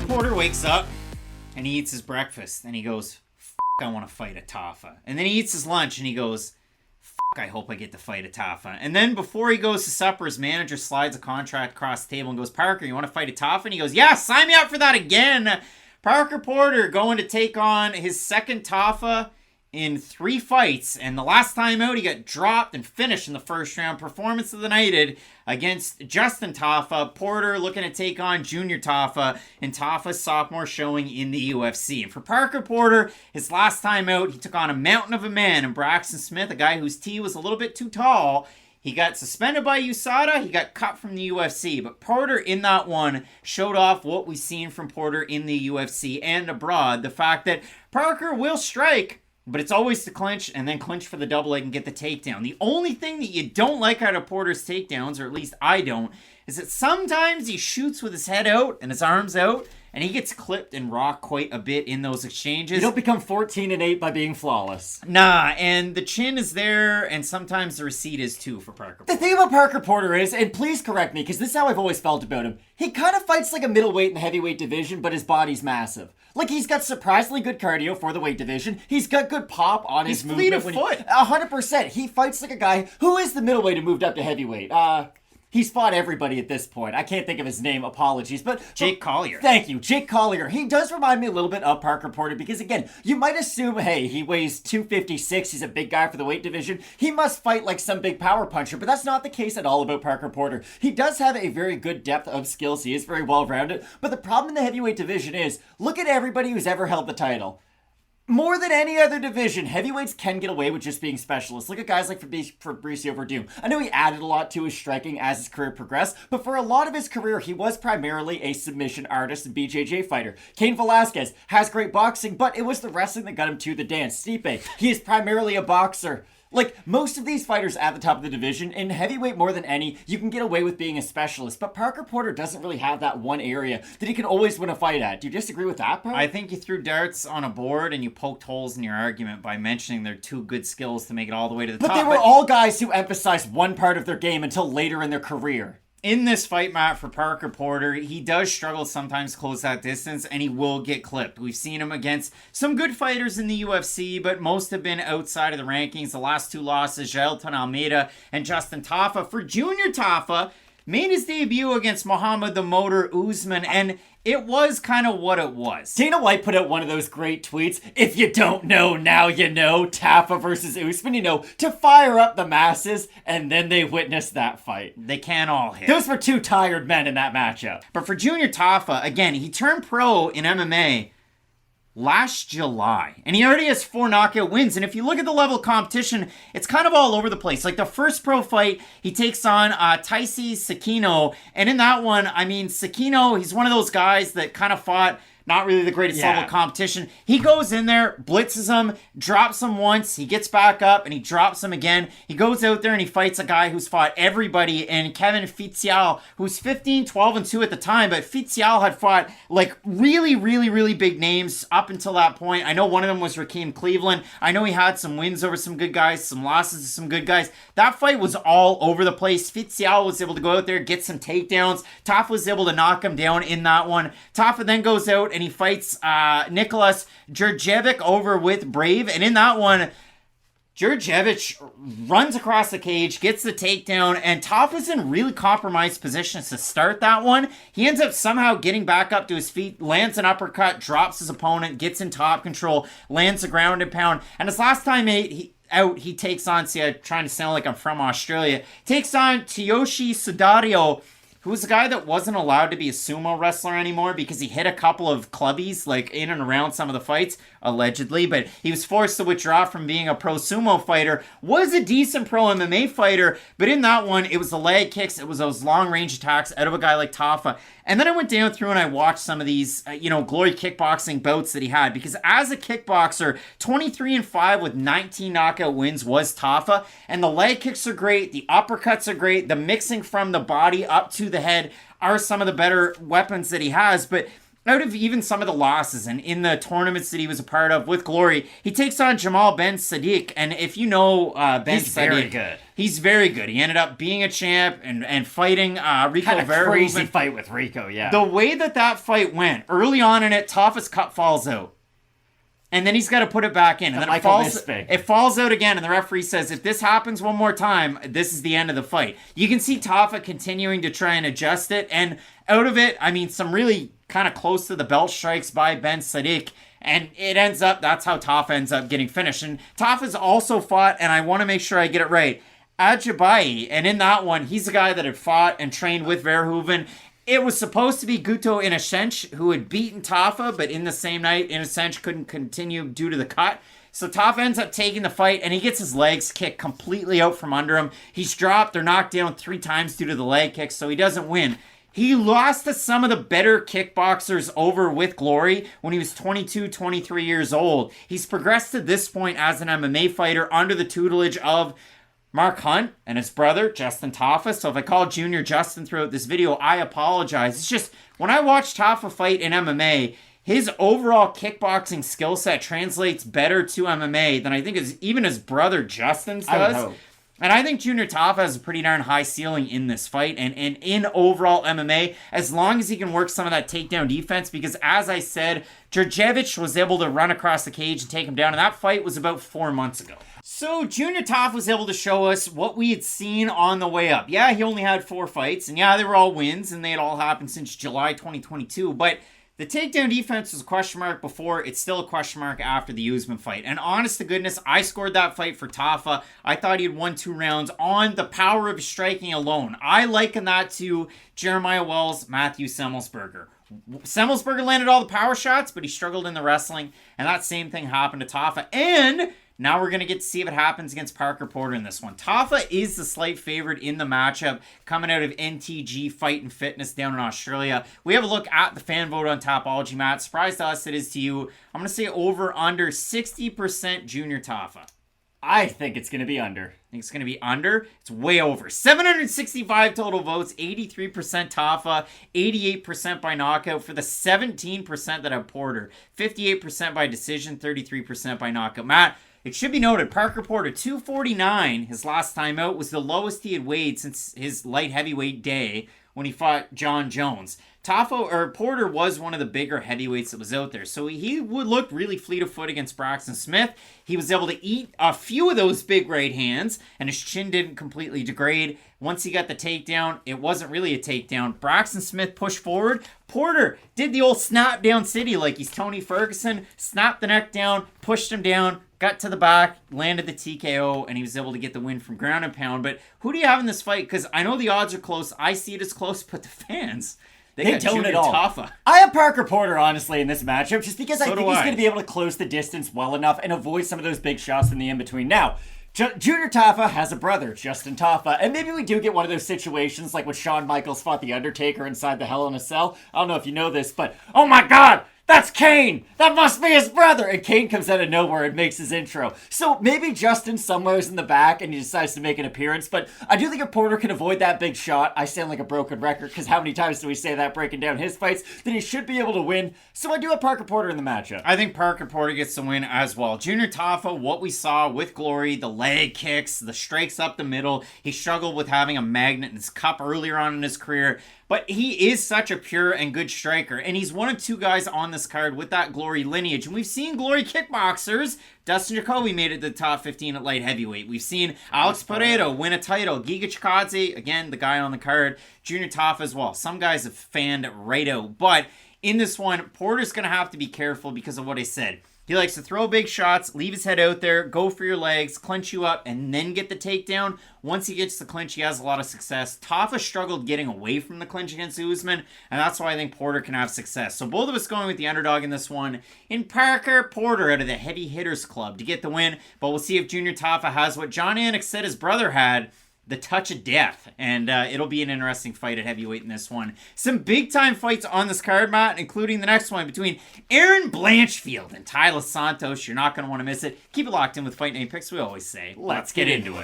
Porter wakes up and he eats his breakfast and he goes, I want to fight a Tafa. And then he eats his lunch and he goes, I hope I get to fight a Tafa. And then before he goes to supper, his manager slides a contract across the table and goes, Parker, you want to fight a Tafa? And he goes, yeah, sign me up for that again. Parker Porter going to take on his second Tafa in 3 fights. And the last time out, he got dropped and finished in the first round. Performance of the night against Justin Tafa. Porter looking to take on Junior Tafa in Tafa's sophomore showing in the UFC. And for Parker Porter, his last time out, he took on a mountain of a man in Braxton Smith, a guy whose T was a little bit too tall. He got suspended by USADA. He got cut from the UFC. But Porter in that one showed off what we've seen from Porter in the UFC and abroad. The fact that Parker will strike, but it's always to clinch and then clinch for the double leg and get the takedown. The only thing that you don't like out of Porter's takedowns, or at least I don't, is that sometimes he shoots with his head out and his arms out, and he gets clipped and rocked quite a bit in those exchanges. You don't become 14-8 by being flawless. Nah, and the chin is there, and sometimes the receipt is too for Parker Porter. The thing about Parker Porter is, and please correct me, because this is how I've always felt about him, he kind of fights like a middleweight in the heavyweight division, but his body's massive. Like, he's got surprisingly good cardio for the weight division. He's got good pop on his movement. He's fleet of foot. 100%. He fights like a guy who is the middleweight and moved up to heavyweight. He's fought everybody at this point. I can't think of his name. Apologies. But Jake Collier. Thank you. Jake Collier. He does remind me a little bit of Parker Porter because, again, you might assume, hey, he weighs 256. He's a big guy for the weight division. He must fight like some big power puncher, but that's not the case at all about Parker Porter. He does have a very good depth of skills. He is very well-rounded. But the problem in the heavyweight division is, look at everybody who's ever held the title. More than any other division, heavyweights can get away with just being specialists. Look at guys like Fabricio Verdum. I know he added a lot to his striking as his career progressed, but for a lot of his career, he was primarily a submission artist and BJJ fighter. Cain Velasquez has great boxing, but it was the wrestling that got him to the dance. Stipe, he is primarily a boxer. Like, most of these fighters at the top of the division, in heavyweight more than any, you can get away with being a specialist. But Parker Porter doesn't really have that one area that he can always win a fight at. Do you disagree with that, Parker? I think you threw darts on a board and you poked holes in your argument by mentioning their 2 good skills to make it all the way to the top. But they were all guys who emphasized one part of their game until later in their career. In this fight, Matt, for Parker Porter, he does struggle sometimes to close that distance, and he will get clipped. We've seen him against some good fighters in the UFC, but most have been outside of the rankings. The last 2 losses, Jailton Almeida and Justin Tafa. For Junior Tafa, made his debut against Muhammad the Motor Usman, and it was kind of what it was. Dana White put out one of those great tweets, if you don't know, now you know, Tafa versus Usman, to fire up the masses, and then they witnessed that fight. They can't all hit. Those were 2 tired men in that matchup. But for Junior Tafa, again, he turned pro in MMA last July, and he already has 4 knockout wins. And if you look at the level of competition, it's kind of all over the place. Like the first pro fight, he takes on Taisi Sakino, and in that one, I mean, Sakino, he's one of those guys that kind of fought not really the greatest level of competition. He goes in there, blitzes him, drops him once, he gets back up, and he drops him again. He goes out there and he fights a guy who's fought everybody, and Kevin Fitzgerald, who's 15-12-2 at the time, but Fitzgerald had fought like really, really, really big names up until that point. I know one of them was Rakeem Cleveland. I know he had some wins over some good guys, some losses to some good guys. That fight was all over the place. Fitzgerald was able to go out there, get some takedowns. Tafa was able to knock him down in that one. Tafa then goes out and he fights Nicholas Djurdjevic over with Brave. And in that one, Djurdjevic runs across the cage, gets the takedown, and Tafa's in really compromised positions to start that one. He ends up somehow getting back up to his feet, lands an uppercut, drops his opponent, gets in top control, lands a ground and pound. And his last time he takes on, I'm trying to sound like I'm from Australia, takes on Tsuyoshi Sudario, who was a guy that wasn't allowed to be a sumo wrestler anymore because he hit a couple of clubbies, like in and around some of the fights, allegedly, but he was forced to withdraw from being a pro sumo fighter, was a decent pro MMA fighter, but in that one, it was the leg kicks, it was those long range attacks out of a guy like Tafa. And then I went down through and I watched some of these, glory kickboxing bouts that he had, because as a kickboxer, 23-5 with 19 knockout wins was Tafa, and the leg kicks are great, the uppercuts are great, the mixing from the body up to the head are some of the better weapons that he has, but out of even some of the losses and in the tournaments that he was a part of with Glory, he takes on Jamal Ben Sadiq. And if you know Ben he's Sadiq, very good. He's very good. He ended up being a champ and fighting Rico Had a Verhoeven. crazy fight with Rico, yeah. The way that fight went, early on in it, Tafa's cut falls out. And then he's got to put it back in. And then it falls out again. And the referee says, if this happens one more time, this is the end of the fight. You can see Tafa continuing to try and adjust it. And out of it, I mean, some really kind of close to the belt strikes by Ben Sadiq. And it ends up, that's how Tafa ends up getting finished. And Tafa's also fought, and I want to make sure I get it right, Ajabai. And in that one, he's a guy that had fought and trained with Verhoeven. It was supposed to be Guto Inocencio who had beaten Tafa, but in the same night, Inocencio couldn't continue due to the cut. So Tafa ends up taking the fight, and he gets his legs kicked completely out from under him. He's dropped or knocked down 3 times due to the leg kicks, so he doesn't win. He lost to some of the better kickboxers over with Glory when he was 22, 23 years old. He's progressed to this point as an MMA fighter under the tutelage of Mark Hunt and his brother, Justin Tafa. So if I call Junior Justin throughout this video, I apologize. It's just, when I watch Tafa fight in MMA, his overall kickboxing skill set translates better to MMA than I think even his brother Justin's does. And I think Junior Tafa has a pretty darn high ceiling in this fight and in overall MMA, as long as he can work some of that takedown defense, because as I said, Djurdjevic was able to run across the cage and take him down, and that fight was about 4 months ago. So Junior Tafa was able to show us what we had seen on the way up. Yeah, he only had 4 fights, and yeah, they were all wins, and they had all happened since July 2022, but the takedown defense was a question mark before. It's still a question mark after the Usman fight. And honest to goodness, I scored that fight for Tafa. I thought he had won 2 rounds on the power of striking alone. I liken that to Jeremiah Wells, Matthew Semmelsberger. Semmelsberger landed all the power shots, but he struggled in the wrestling. And that same thing happened to Tafa. And now we're going to get to see if it happens against Parker Porter in this one. Tafa is the slight favorite in the matchup coming out of NTG Fight and Fitness down in Australia. We have a look at the fan vote on Tapology, Matt. Surprise to us it is to you. I'm going to say over under 60% Junior Tafa. I think it's going to be under. I think it's going to be under. It's way over. 765 total votes, 83% Tafa, 88% by knockout for the 17% that have Porter, 58% by decision, 33% by knockout. Matt, it should be noted, Parker Porter, 249, his last time out, was the lowest he had weighed since his light heavyweight day when he fought John Jones. Porter was one of the bigger heavyweights that was out there, so he would look really fleet of foot against Braxton Smith. He was able to eat a few of those big right hands, and his chin didn't completely degrade. Once he got the takedown, it wasn't really a takedown. Braxton Smith pushed forward. Porter did the old snap down city like he's Tony Ferguson, snapped the neck down, pushed him down, got to the back, landed the TKO, and he was able to get the win from ground and pound. But who do you have in this fight? Because I know the odds are close. I see it as close, but the fans, they don't at all. Tafa. I have Parker Porter, honestly, in this matchup, just because I think he's going to be able to close the distance well enough and avoid some of those big shots in the in-between. Now, Junior Tafa has a brother, Justin Tafa, and maybe we do get one of those situations like when Shawn Michaels fought The Undertaker inside the Hell in a Cell. I don't know if you know this, but oh my god! That's Kane! That must be his brother! And Kane comes out of nowhere and makes his intro. So maybe Justin somewhere's in the back and he decides to make an appearance, but I do think if Porter can avoid that big shot, I sound like a broken record, because how many times do we say that breaking down his fights, then he should be able to win. So I do have Parker Porter in the matchup. I think Parker Porter gets the win as well. Junior Tafa, what we saw with Glory, the leg kicks, the strikes up the middle, he struggled with having a magnet in his cup earlier on in his career. But he is such a pure and good striker, and he's one of 2 guys on this card with that Glory lineage. And we've seen Glory kickboxers. Dustin Jacoby made it to the top 15 at light heavyweight. We've seen Alex Pereira win a title. Giga Chikadze, again, the guy on the card. Junior Tafa as well. Some guys have fanned right out. But in this one, Porter's going to have to be careful because of what I said. He likes to throw big shots, leave his head out there, go for your legs, clinch you up, and then get the takedown. Once he gets the clinch, he has a lot of success. Tafa struggled getting away from the clinch against Usman, and that's why I think Porter can have success. So both of us going with the underdog in this one. In Parker Porter out of the Heavy Hitters Club to get the win, but we'll see if Junior Tafa has what John Anik said his brother had, the touch of death, and it'll be an interesting fight at heavyweight in this one. Some big-time fights on this card, Matt, including the next one between Erin Blanchfield and Taila Santos. You're not going to want to miss it. Keep it locked in with Fight Night Picks, we always say. Let's get into it.